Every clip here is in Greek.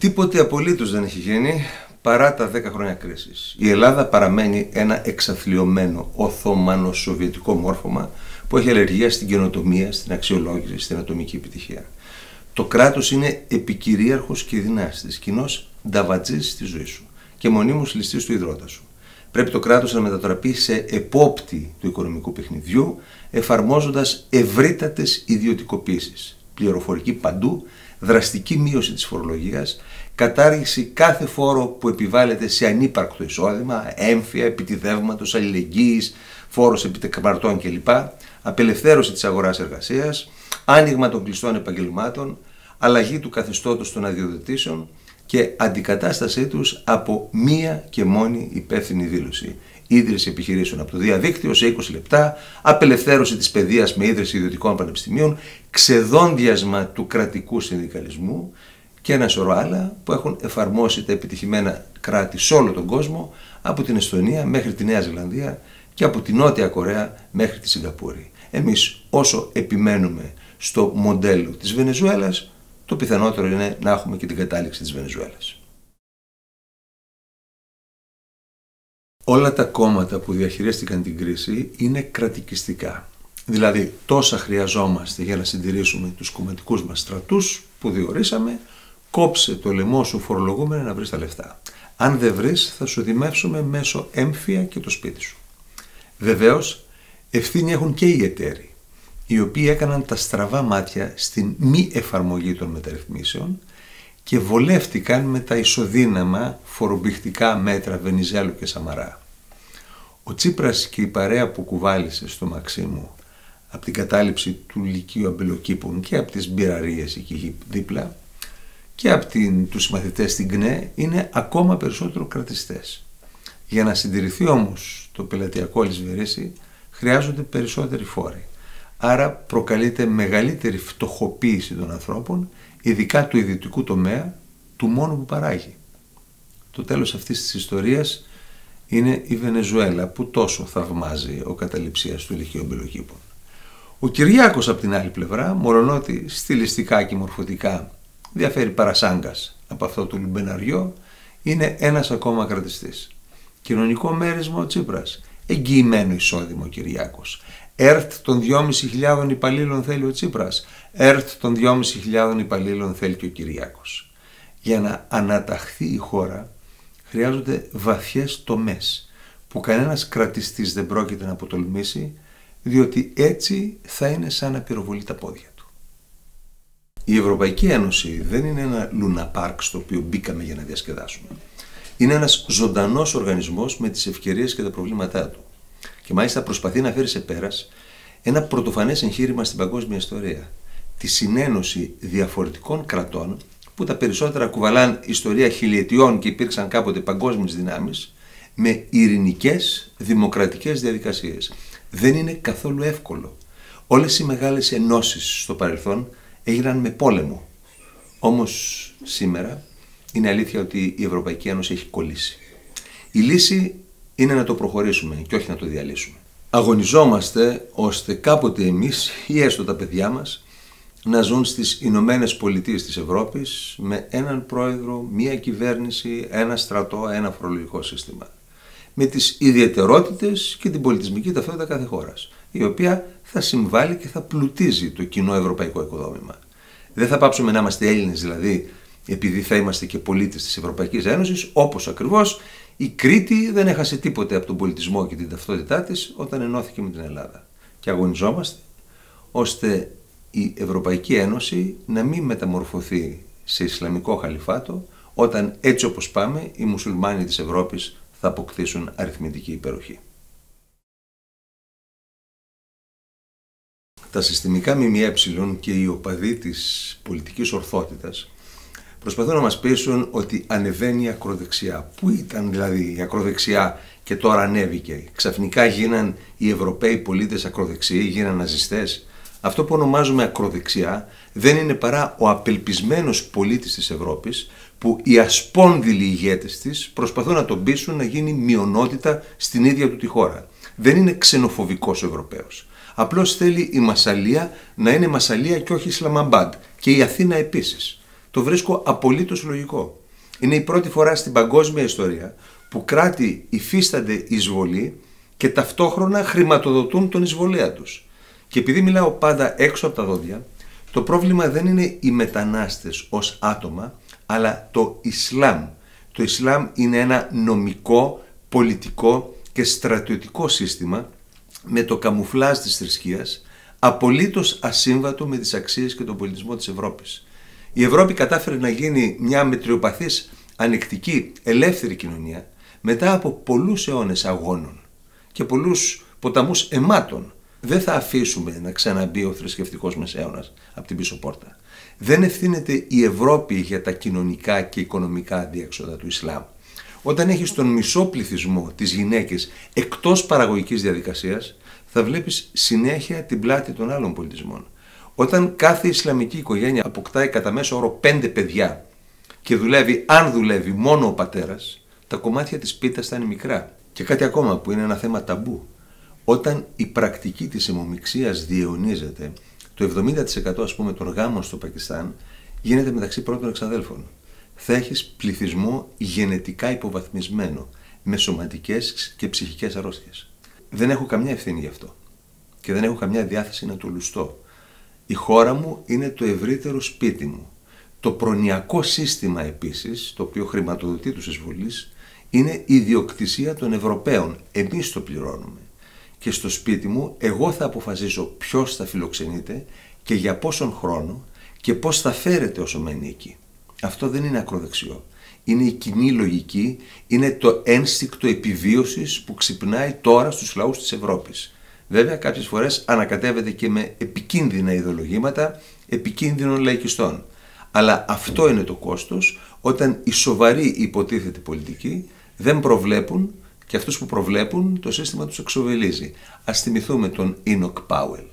Τίποτε απολύτως δεν έχει γίνει παρά τα 10 χρόνια κρίσης. Η Ελλάδα παραμένει ένα εξαθλιωμένο οθωμανο-σοβιετικό μόρφωμα που έχει αλλεργία στην καινοτομία, στην αξιολόγηση, στην ατομική επιτυχία. Το κράτος είναι επικυρίαρχος και δυνάστης, κοινός νταβατζής στη ζωή σου και μονίμως ληστής του ιδρώτα σου. Πρέπει το κράτος να μετατραπεί σε επόπτη του οικονομικού παιχνιδιού, εφαρμόζοντας ευρύτατες ιδιωτικοποίησεις, πληροφορική παντού, δραστική μείωση της φορολογίας, κατάργηση κάθε φόρο που επιβάλλεται σε ανύπαρκτο εισόδημα, έμφυα, επιτιδεύματος, αλληλεγγύης, φόρος επιτεκμαρτών κλπ., απελευθέρωση της αγοράς εργασίας, άνοιγμα των κλειστών επαγγελμάτων, αλλαγή του καθεστώτος των αδειοδοτήσεων και αντικατάστασή τους από μία και μόνη υπεύθυνη δήλωση. Ίδρυση επιχειρήσεων από το διαδίκτυο σε 20 λεπτά, απελευθέρωση της παιδείας με ίδρυση ιδιωτικών πανεπιστημίων, ξεδόντιασμα του κρατικού συνδικαλισμού και ένα σωρό άλλα που έχουν εφαρμόσει τα επιτυχημένα κράτη σε όλο τον κόσμο, από την Εστονία μέχρι τη Νέα Ζηλανδία και από τη Νότια Κορέα μέχρι τη Σιγκαπούρη. Εμείς όσο επιμένουμε στο μοντέλο της Βενεζουέλας, το πιθανότερο είναι να έχουμε και την κατάληξη της Βενεζουέλας. Όλα τα κόμματα που διαχειρίστηκαν την κρίση είναι κρατικιστικά. Δηλαδή τόσα χρειαζόμαστε για να συντηρήσουμε τους κομματικούς μας στρατούς που διορίσαμε, κόψε το λαιμό σου φορολογούμενε να βρεις τα λεφτά. Αν δεν βρεις θα σου δημεύσουμε μέσω έμφυα και το σπίτι σου. Βεβαίως ευθύνη έχουν και οι εταίροι, οι οποίοι έκαναν τα στραβά μάτια στην μη εφαρμογή των μεταρρυθμίσεων και βολεύτηκαν με τα ισοδύναμα φορομπηχτικά μέτρα Βενιζέλου και Σαμαρά. Ο Τσίπρας και η παρέα που κουβάλισε στο Μαξίμου από την κατάληψη του Λυκείου Αμπελοκήπων και από τις μπειραρίες εκεί δίπλα και από τους μαθητές στην ΚΝΕ είναι ακόμα περισσότερο κρατιστές. Για να συντηρηθεί όμως το πελατειακό λησβερίσι χρειάζονται περισσότεροι φόροι. Άρα προκαλείται μεγαλύτερη φτωχοποίηση των ανθρώπων, ειδικά του ιδιωτικού τομέα, του μόνου που παράγει. Το τέλος αυτής της ιστορίας είναι η Βενεζουέλα που τόσο θαυμάζει ο καταληψίας του Λυκείου Αμπελοκήπων. Ο Κυριάκος από την άλλη πλευρά, μολονότι στιλιστικά και μορφωτικά διαφέρει παρασάγκας από αυτό του λουμπεναριό, είναι ένας ακόμα κρατιστής. Κοινωνικό μέρισμα ο Τσίπρας, εγγυημένο εισόδημα ο Κυριάκος. ΕΡΤ των 2.500 υπαλλήλων θέλει ο Τσίπρας, ΕΡΤ των 2.500 υπαλλήλων θέλει και ο Κυριάκος. Για να αναταχθεί η χώρα χρειάζονται βαθιές τομές που κανένας κρατιστής δεν πρόκειται να αποτολμήσει, διότι έτσι θα είναι σαν να πυροβολεί τα πόδια του. Η Ευρωπαϊκή Ένωση δεν είναι ένα λουναπάρκ στο οποίο μπήκαμε για να διασκεδάσουμε. Είναι ένας ζωντανός οργανισμός με τις ευκαιρίες και τα προβλήματά του. Και μάλιστα προσπαθεί να φέρει σε πέρας ένα πρωτοφανές εγχείρημα στην παγκόσμια ιστορία. Τη συνένωση διαφορετικών κρατών που τα περισσότερα κουβαλάν ιστορία χιλιετιών και υπήρξαν κάποτε παγκόσμιες δυνάμεις με ειρηνικές δημοκρατικές διαδικασίες. Δεν είναι καθόλου εύκολο. Όλες οι μεγάλες ενώσεις στο παρελθόν έγιναν με πόλεμο. Όμως σήμερα είναι αλήθεια ότι η Ευρωπαϊκή Ένωση έχει κολλήσει. Η λύση είναι να το προχωρήσουμε και όχι να το διαλύσουμε. Αγωνιζόμαστε ώστε κάποτε εμείς ή έστω τα παιδιά μας να ζουν στις Ηνωμένες Πολιτείες της Ευρώπης με έναν πρόεδρο, μία κυβέρνηση, ένα στρατό, ένα φορολογικό σύστημα. Με τις ιδιαιτερότητες και την πολιτισμική ταυτότητα κάθε χώρας, η οποία θα συμβάλλει και θα πλουτίζει το κοινό ευρωπαϊκό οικοδόμημα. Δεν θα πάψουμε να είμαστε Έλληνες δηλαδή επειδή θα είμαστε και πολίτες της Ευρωπαϊκής Ένωσης, όπως ακριβώς η Κρήτη δεν έχασε τίποτε από τον πολιτισμό και την ταυτότητά της όταν ενώθηκε με την Ελλάδα. Και αγωνιζόμαστε ώστε η Ευρωπαϊκή Ένωση να μην μεταμορφωθεί σε Ισλαμικό χαλιφάτο όταν έτσι όπως πάμε οι μουσουλμάνοι της Ευρώπης θα αποκτήσουν αριθμητική υπεροχή. Τα συστημικά ΜΜΕ και οι οπαδοί της πολιτικής ορθότητας προσπαθούν να μας πείσουν ότι ανεβαίνει η ακροδεξιά. Πού ήταν δηλαδή η ακροδεξιά και τώρα ανέβηκε? Ξαφνικά γίναν οι Ευρωπαίοι πολίτες ακροδεξιοί, γίναν ναζιστές. Αυτό που ονομάζουμε ακροδεξιά δεν είναι παρά ο απελπισμένος πολίτης της Ευρώπης που οι ασπόνδυλοι ηγέτες της προσπαθούν να τον πείσουν να γίνει μειονότητα στην ίδια του τη χώρα. Δεν είναι ξενοφοβικός ο Ευρωπαίος. Απλώς θέλει η Μασσαλία να είναι Μασσαλία και όχι Ισλαμαμπάντ. Και η Αθήνα επίσης. το βρίσκω απολύτως λογικό. Είναι η πρώτη φορά στην παγκόσμια ιστορία που κράτη υφίστανται εισβολή και ταυτόχρονα χρηματοδοτούν τον εισβολέα τους. Και επειδή μιλάω πάντα έξω από τα δόντια, το πρόβλημα δεν είναι οι μετανάστες ως άτομα, αλλά το Ισλάμ. Το Ισλάμ είναι ένα νομικό, πολιτικό και στρατιωτικό σύστημα με το καμουφλάζ της θρησκείας, απολύτως ασύμβατο με τις αξίες και τον πολιτισμό της Ευρώπης. Η Ευρώπη κατάφερε να γίνει μια μετριοπαθής, ανεκτική, ελεύθερη κοινωνία μετά από πολλούς αιώνες αγώνων και πολλούς ποταμούς αιμάτων. Δεν θα αφήσουμε να ξαναμπεί ο θρησκευτικός μεσαίωνας από την πίσω πόρτα. Δεν ευθύνεται η Ευρώπη για τα κοινωνικά και οικονομικά διέξοδα του Ισλάμ. Όταν έχεις τον μισό πληθυσμό της γυναίκες εκτός παραγωγικής διαδικασίας, θα βλέπεις συνέχεια την πλάτη των άλλων πολιτισμών. Όταν κάθε Ισλαμική οικογένεια αποκτάει κατά μέσο όρο 5 παιδιά και δουλεύει, αν δουλεύει, μόνο ο πατέρας, τα κομμάτια της πίτας θα είναι μικρά. Και κάτι ακόμα που είναι ένα θέμα ταμπού. Όταν η πρακτική της αιμομιξίας διαιωνίζεται, το 70% ας πούμε των γάμων στο Πακιστάν γίνεται μεταξύ πρώτων εξαδέλφων. Θα έχεις πληθυσμό γενετικά υποβαθμισμένο, με σωματικές και ψυχικές αρρώστιες. Δεν έχω καμιά ευθύνη γι' αυτό και δεν έχω καμιά διάθεση να το λουστώ. Η χώρα μου είναι το ευρύτερο σπίτι μου. Το προνοιακό σύστημα επίσης, το οποίο χρηματοδοτεί τους εισβολείς, είναι ιδιοκτησία των Ευρωπαίων. Εμείς το πληρώνουμε. Και στο σπίτι μου εγώ θα αποφασίσω ποιος θα φιλοξενείται και για πόσον χρόνο και πώς θα φέρεται όσο μένει εκεί. Αυτό δεν είναι ακροδεξιό. Είναι η κοινή λογική, είναι το ένστικτο επιβίωσης που ξυπνάει τώρα στους λαούς της Ευρώπης. Βέβαια κάποιες φορές ανακατεύεται και με επικίνδυνα ιδεολογήματα επικίνδυνων λαϊκιστών. Αλλά αυτό είναι το κόστος όταν οι σοβαροί υποτίθεται πολιτικοί δεν προβλέπουν και αυτούς που προβλέπουν το σύστημα τους εξοβελίζει. Ας θυμηθούμε τον Enoch Powell.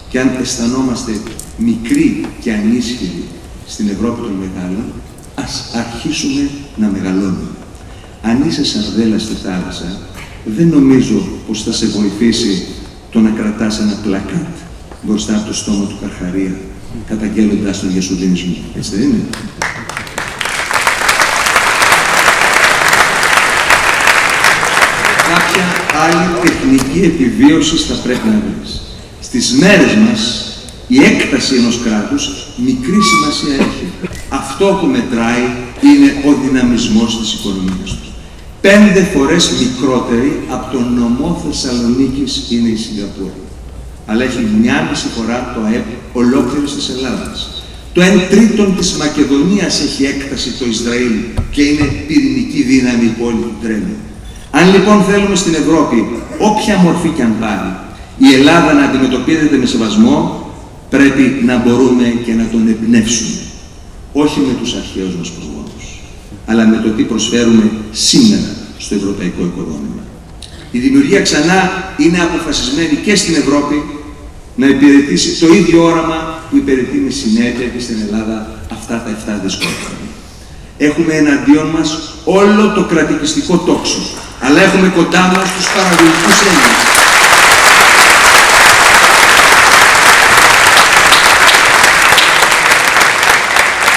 Και αν αισθανόμαστε μικροί και ανίσχυροι στην Ευρώπη των μεγάλων, ας αρχίσουμε να μεγαλώνουμε. Αν είσαι σαρδέλα στη θάλασσα, δεν νομίζω πως θα σε βοηθήσει το να κρατάς ένα πλακάτ μπροστά από το στόμα του Καρχαρία, καταγγέλλοντας τον διασωδυνισμό. Έτσι δεν είναι? Κάποια άλλη τεχνική επιβίωσης θα πρέπει να βρεις. Στις μέρες μας, η έκταση ενός κράτους μικρή σημασία έχει. Αυτό που μετράει είναι ο δυναμισμός της οικονομίας του. 5 φορές μικρότερη από τον νομό Θεσσαλονίκης είναι η Σιγκαπούρη. Αλλά έχει 1,5 φορά το ΑΕΠ ολόκληρης της Ελλάδας. Το 1/3 της Μακεδονίας έχει έκταση το Ισραήλ και είναι πυρηνική δύναμη η πόλη του τρένου. Αν λοιπόν θέλουμε στην Ευρώπη, όποια μορφή και αν πάρει, η Ελλάδα να αντιμετωπίζεται με σεβασμό, πρέπει να μπορούμε και να τον εμπνεύσουμε. Όχι με τους αρχαίους μας προγόνους, αλλά με το τι προσφέρουμε σήμερα στο ευρωπαϊκό οικοδόμημα. Η δημιουργία ξανά είναι αποφασισμένη και στην Ευρώπη να υπηρετήσει το ίδιο όραμα που υπηρετεί με συνέπεια και στην Ελλάδα αυτά τα 7 δύσκολα. Έχουμε εναντίον μας όλο το κρατικιστικό τόξο, αλλά έχουμε κοντά μας τους παραγωγικούς Έλληνες.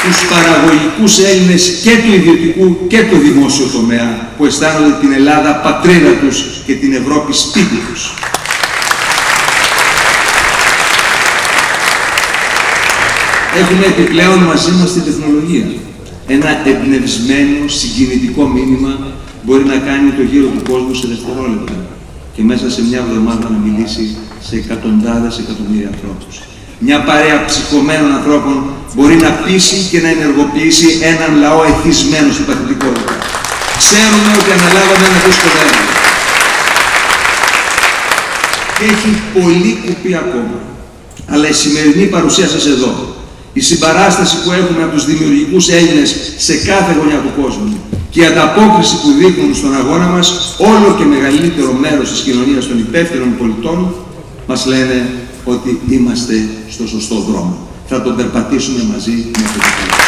Τους παραγωγικούς Έλληνες και του ιδιωτικού και του δημόσιου τομέα που αισθάνονται την Ελλάδα πατρίδα τους και την Ευρώπη σπίτι τους. Έχουμε επιπλέον μαζί μας την τεχνολογία. Ένα εμπνευσμένο, συγκινητικό μήνυμα μπορεί να κάνει το γύρο του κόσμου σε δευτερόλεπτα και μέσα σε μια εβδομάδα να μιλήσει σε εκατοντάδες εκατομμύρια ανθρώπους. Μια παρέα ψυχωμένων ανθρώπων μπορεί να πείσει και να ενεργοποιήσει έναν λαό εθισμένο στην παθητικότητα. Ξέρουμε ότι αναλάβαμε ένα δύσκολο έργο. Και έχει πολύ κουπί ακόμα. Αλλά η σημερινή παρουσία σας εδώ, η συμπαράσταση που έχουμε από τους δημιουργικούς Έλληνες σε κάθε γωνιά του κόσμου και η ανταπόκριση που δείχνουν στον αγώνα μας, όλο και μεγαλύτερο μέρος της κοινωνίας των υπεύθυνων πολιτών μας λένε ότι είμαστε στο σωστό δρόμο. Θα τον περπατήσουμε μαζί με το τέλος.